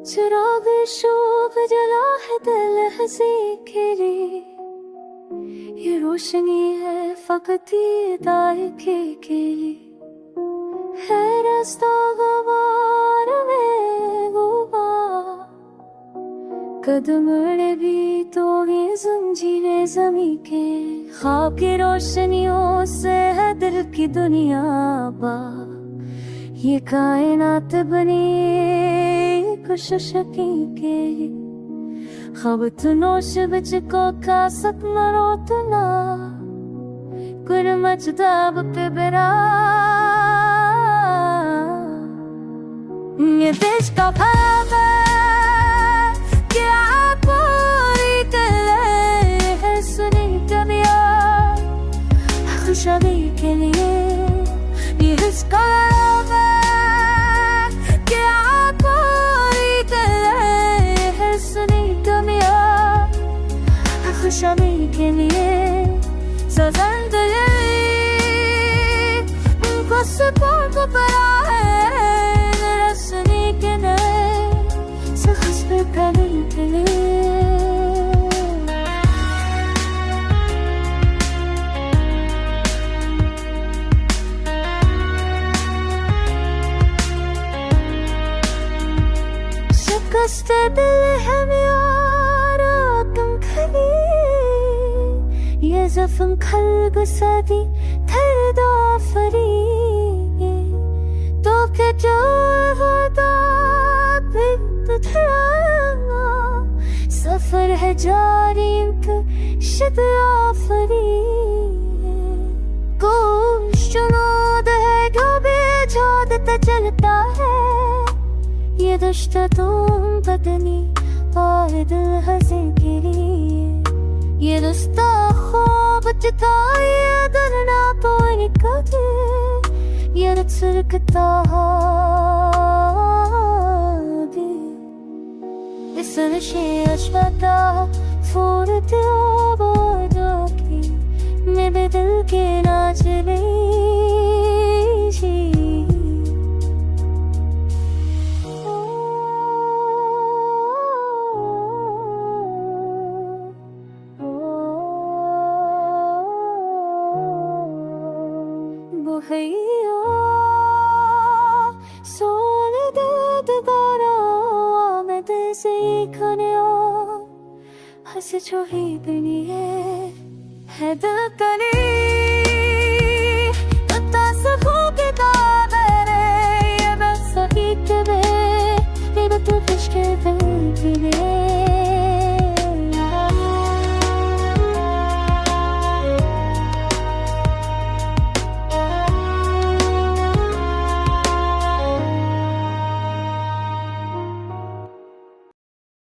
चिराग शोक जला है दिल हंसी खिली, ये रोशनी है फकत ये दायके के लिए। है रास्ता गवार में गुबा, कदम अड़े भी तो ये जंजीरें जमी के। ख्वाब की रोशनियों से है दिल की दुनिया बा, ये कायनात बनी कुशशकी के। खबत नोश बिच को का सपना रोतना, कुर मचदाब पे बेरा। ये देश का भाव है क्या पूरी कर है सुनी कविया खुशहाली के लिए। ये इसका खुशहाली के लिए सजंदली उनको सुकून को पड़ा है रसनी के नए सखस पे करने के लिए। शिकस्त दिल है मेरा तुम खली, ये जख्म खल्क सदी दर्द आफरी। तो क्या जो होता फिर धरा, सफर है जारी शिद आफरी। कोशनोद है जो बेजादता चलता है, ये दश्त तुम बदनी और दिल हंसे के लिए। ये रास्ता ख्वाब जताए दरना पानी कदे, ये रचरकता दे इस नशे अशवता फूल दिया की मेरे दिल के नाच ले हैया सोledad bara med sig kan jag hase jo hi bini hai dil kani।